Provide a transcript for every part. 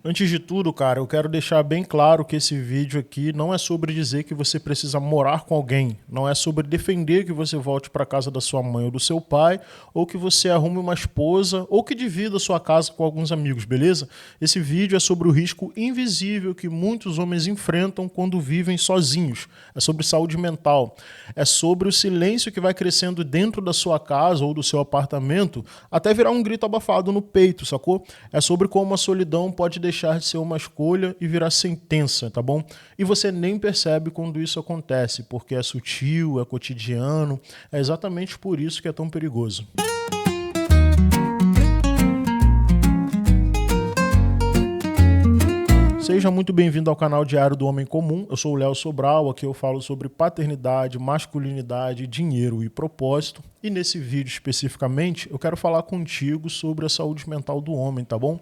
Antes de tudo, cara, eu quero deixar bem claro que esse vídeo aqui não é sobre dizer que você precisa morar com alguém, não é sobre defender que você volte para casa da sua mãe ou do seu pai, ou que você arrume uma esposa, ou que divida a sua casa com alguns amigos, beleza? Esse vídeo é sobre o risco invisível que muitos homens enfrentam quando vivem sozinhos. É sobre saúde mental, é sobre o silêncio que vai crescendo dentro da sua casa ou do seu apartamento até virar um grito abafado no peito, sacou? É sobre como a solidão pode deixar de ser uma escolha e virar sentença, tá bom? E você nem percebe quando isso acontece, porque é sutil, é cotidiano, é exatamente por isso que é tão perigoso. Seja muito bem-vindo ao canal Diário do Homem Comum. Eu sou o Léo Sobral, aqui eu falo sobre paternidade, masculinidade, dinheiro e propósito. E nesse vídeo especificamente, eu quero falar contigo sobre a saúde mental do homem, tá bom?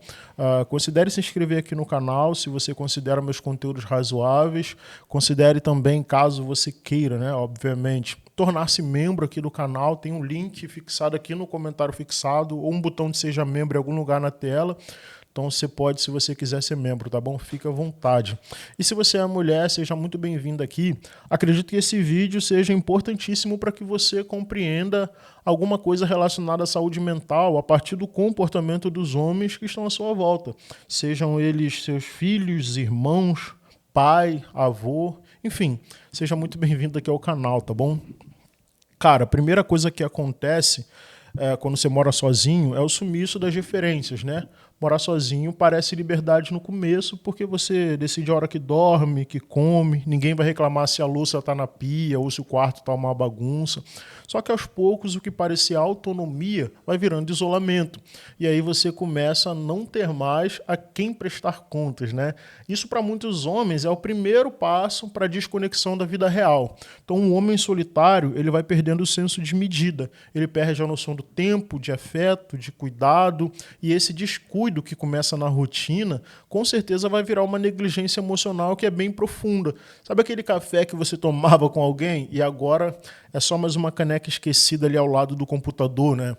Considere se inscrever aqui no canal se você considera meus conteúdos razoáveis. Considere também, caso você queira, né, obviamente, tornar-se membro aqui do canal. Tem um link fixado aqui no comentário fixado ou um botão de seja membro em algum lugar na tela. Então você pode, se você quiser ser membro, tá bom? Fica à vontade. E se você é mulher, seja muito bem-vinda aqui. Acredito que esse vídeo seja importantíssimo para que você compreenda alguma coisa relacionada à saúde mental a partir do comportamento dos homens que estão à sua volta. Sejam eles seus filhos, irmãos, pai, avô, enfim. Seja muito bem-vindo aqui ao canal, tá bom? Cara, a primeira coisa que acontece quando você mora sozinho é o sumiço das referências, né? Morar sozinho parece liberdade no começo, porque você decide a hora que dorme, que come, ninguém vai reclamar se a louça está na pia ou se o quarto está uma bagunça. Só que aos poucos o que parecia autonomia vai virando isolamento. E aí você começa a não ter mais a quem prestar contas, né? Isso para muitos homens é o primeiro passo para a desconexão da vida real. Então um homem solitário, ele vai perdendo o senso de medida, ele perde a noção do tempo, de afeto, de cuidado, e esse descuido que começa na rotina, com certeza vai virar uma negligência emocional que é bem profunda. Sabe aquele café que você tomava com alguém e agora é só mais uma caneca esquecida ali ao lado do computador, né?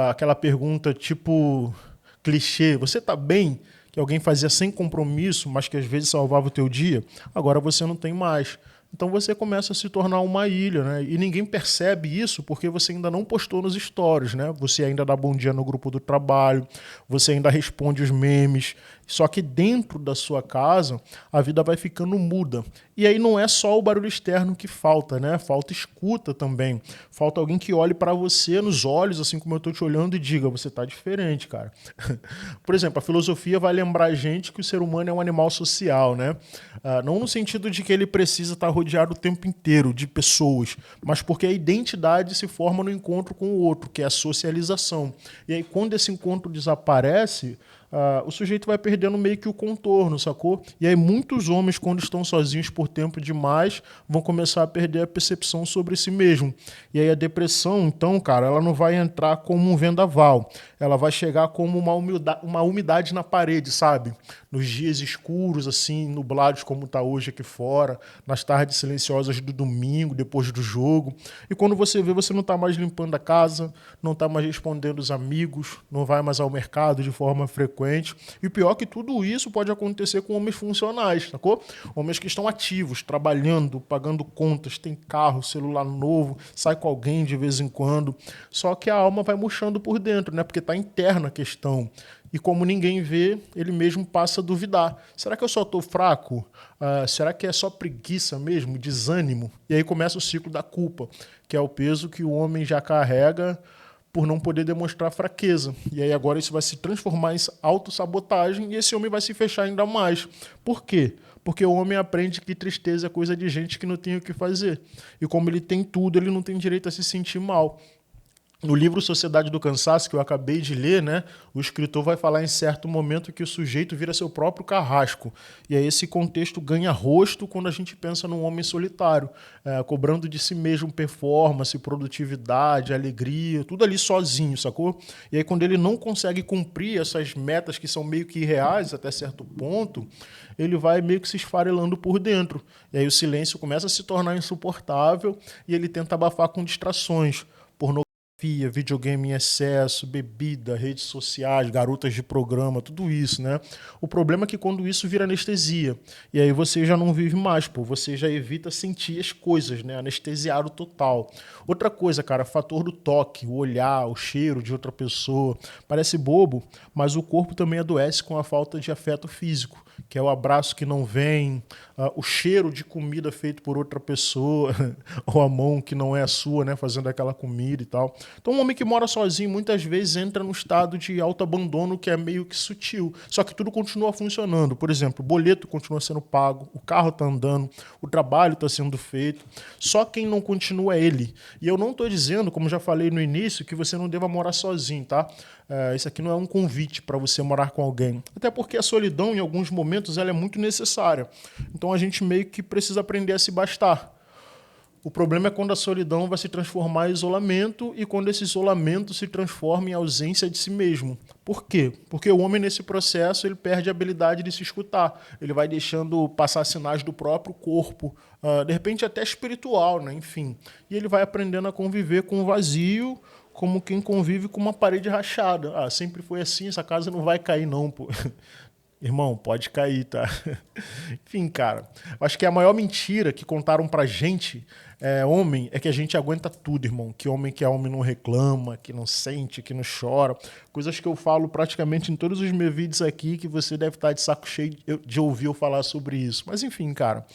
Aquela pergunta tipo clichê, você tá bem? Que alguém fazia sem compromisso, mas que às vezes salvava o teu dia, agora você não tem mais. Então você começa a se tornar uma ilha, né? E ninguém percebe isso porque você ainda não postou nos stories, né? Você ainda dá bom dia no grupo do trabalho, você ainda responde os memes. Só que dentro da sua casa, a vida vai ficando muda. E aí não é só o barulho externo que falta, né? Falta escuta também. Falta alguém que olhe para você nos olhos, assim como eu tô te olhando, e diga, você tá diferente, cara. Por exemplo, a filosofia vai lembrar a gente que o ser humano é um animal social, né? Não no sentido de que ele precisa estar rodeado o tempo inteiro de pessoas, mas porque a identidade se forma no encontro com o outro, que é a socialização. E aí, quando esse encontro desaparece, o sujeito vai perdendo meio que o contorno, sacou? E aí muitos homens, quando estão sozinhos por tempo demais, vão começar a perder a percepção sobre si mesmo. E aí a depressão, então, cara, ela não vai entrar como um vendaval. Ela vai chegar como uma umidade na parede, sabe? Nos dias escuros, assim, nublados como tá hoje aqui fora, nas tardes silenciosas do domingo, depois do jogo. E quando você vê, você não tá mais limpando a casa, não tá mais respondendo os amigos, não vai mais ao mercado de forma frequente. E o pior é que tudo isso pode acontecer com homens funcionais, sacou? Homens que estão ativos, trabalhando, pagando contas, tem carro, celular novo, sai com alguém de vez em quando. Só que a alma vai murchando por dentro, né? Porque tá interna a questão. E como ninguém vê, ele mesmo passa a duvidar. Será que eu só estou fraco? Será que é só preguiça mesmo, desânimo? E aí começa o ciclo da culpa, que é o peso que o homem já carrega por não poder demonstrar fraqueza. E aí agora isso vai se transformar em autossabotagem e esse homem vai se fechar ainda mais. Por quê? Porque o homem aprende que tristeza é coisa de gente que não tem o que fazer. E como ele tem tudo, ele não tem direito a se sentir mal. No livro Sociedade do Cansaço, que eu acabei de ler, né, o escritor vai falar em certo momento que o sujeito vira seu próprio carrasco. E aí esse contexto ganha rosto quando a gente pensa num homem solitário, cobrando de si mesmo performance, produtividade, alegria, tudo ali sozinho, sacou? E aí quando ele não consegue cumprir essas metas que são meio que irreais até certo ponto, ele vai meio que se esfarelando por dentro. E aí o silêncio começa a se tornar insuportável e ele tenta abafar com distrações, pornografia, videogame em excesso, bebida, redes sociais, garotas de programa, tudo isso, né? O problema é que quando isso vira anestesia, e aí você já não vive mais, pô, você já evita sentir as coisas, né? Anestesiado total. Outra coisa, cara, fator do toque, o olhar, o cheiro de outra pessoa. Parece bobo, mas o corpo também adoece com a falta de afeto físico, que é o abraço que não vem, o cheiro de comida feito por outra pessoa, ou a mão que não é a sua, né, fazendo aquela comida e tal. Então, um homem que mora sozinho muitas vezes entra num estado de autoabandono que é meio que sutil, só que tudo continua funcionando. Por exemplo, o boleto continua sendo pago, o carro está andando, o trabalho está sendo feito, só quem não continua é ele. E eu não estou dizendo, como já falei no início, que você não deva morar sozinho, tá? Isso aqui não é um convite para você morar com alguém. Até porque a solidão, em alguns momentos, ela é muito necessária. Então a gente meio que precisa aprender a se bastar. O problema é quando a solidão vai se transformar em isolamento e quando esse isolamento se transforma em ausência de si mesmo. Por quê? Porque o homem, nesse processo, ele perde a habilidade de se escutar. Ele vai deixando passar sinais do próprio corpo, de repente até espiritual, né? Enfim. E ele vai aprendendo a conviver com o vazio, como quem convive com uma parede rachada. Ah, sempre foi assim, essa casa não vai cair não, pô. Irmão, pode cair, tá? Enfim, cara, acho que a maior mentira que contaram pra gente, homem, é que a gente aguenta tudo, irmão. Que é homem não reclama, que não sente, que não chora. Coisas que eu falo praticamente em todos os meus vídeos aqui, que você deve estar de saco cheio de ouvir eu falar sobre isso. Mas enfim, cara,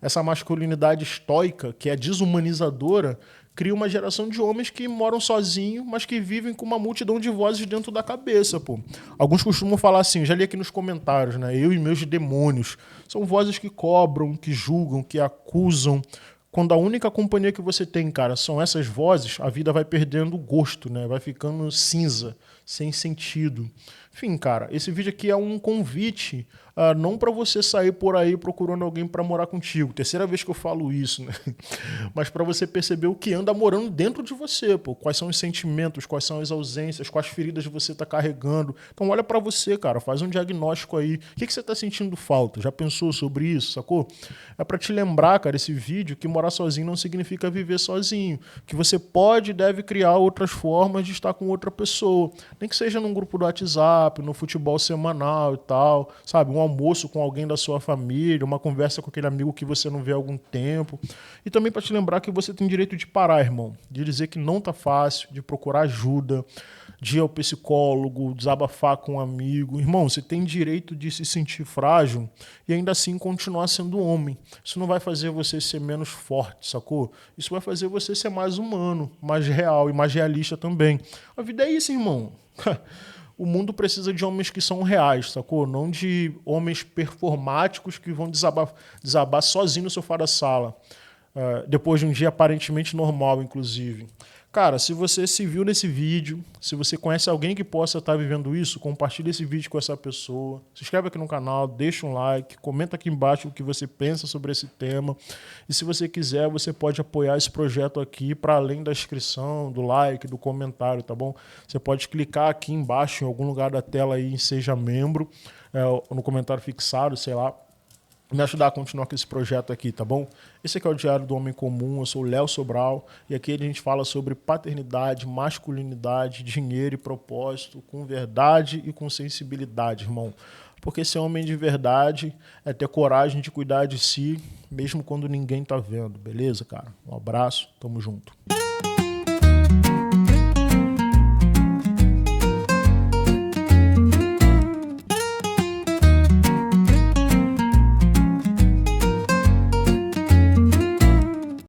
essa masculinidade estoica, que é desumanizadora, cria uma geração de homens que moram sozinhos, mas que vivem com uma multidão de vozes dentro da cabeça, pô. Alguns costumam falar assim, já li aqui nos comentários, né? Eu e meus demônios. São vozes que cobram, que julgam, que acusam. Quando a única companhia que você tem, cara, são essas vozes, a vida vai perdendo gosto, né? Vai ficando cinza, sem sentido. Enfim, cara, esse vídeo aqui é um convite, não para você sair por aí procurando alguém para morar contigo. Terceira vez que eu falo isso, né? Mas para você perceber o que anda morando dentro de você, pô. Quais são os sentimentos, quais são as ausências, quais feridas você tá carregando. Então olha para você, cara, faz um diagnóstico aí. O que você tá sentindo falta? Já pensou sobre isso, sacou? É para te lembrar, cara, esse vídeo, que morar sozinho não significa viver sozinho. Que você pode e deve criar outras formas de estar com outra pessoa. Nem que seja num grupo do WhatsApp, no futebol semanal e tal, sabe? Um almoço com alguém da sua família, uma conversa com aquele amigo que você não vê há algum tempo. E também para te lembrar que você tem direito de parar, irmão. De dizer que não tá fácil, de procurar ajuda, de ir ao psicólogo, desabafar com um amigo. Irmão, você tem direito de se sentir frágil e ainda assim continuar sendo homem. Isso não vai fazer você ser menos forte, sacou? Isso vai fazer você ser mais humano, mais real e mais realista também. A vida é isso, irmão. O mundo precisa de homens que são reais, sacou? Não de homens performáticos que vão desabar sozinho no sofá da sala. Depois de um dia aparentemente normal, inclusive. Cara, se você se viu nesse vídeo, se você conhece alguém que possa estar vivendo isso, compartilha esse vídeo com essa pessoa, se inscreve aqui no canal, deixa um like, comenta aqui embaixo o que você pensa sobre esse tema. E se você quiser, você pode apoiar esse projeto aqui para além da inscrição, do like, do comentário, tá bom? Você pode clicar aqui embaixo, em algum lugar da tela aí, em Seja Membro, no comentário fixado, sei lá, me ajudar a continuar com esse projeto aqui, tá bom? Esse aqui é o Diário do Homem Comum, eu sou o Léo Sobral, e aqui a gente fala sobre paternidade, masculinidade, dinheiro e propósito, com verdade e com sensibilidade, irmão. Porque ser homem de verdade é ter coragem de cuidar de si, mesmo quando ninguém tá vendo, beleza, cara? Um abraço, tamo junto.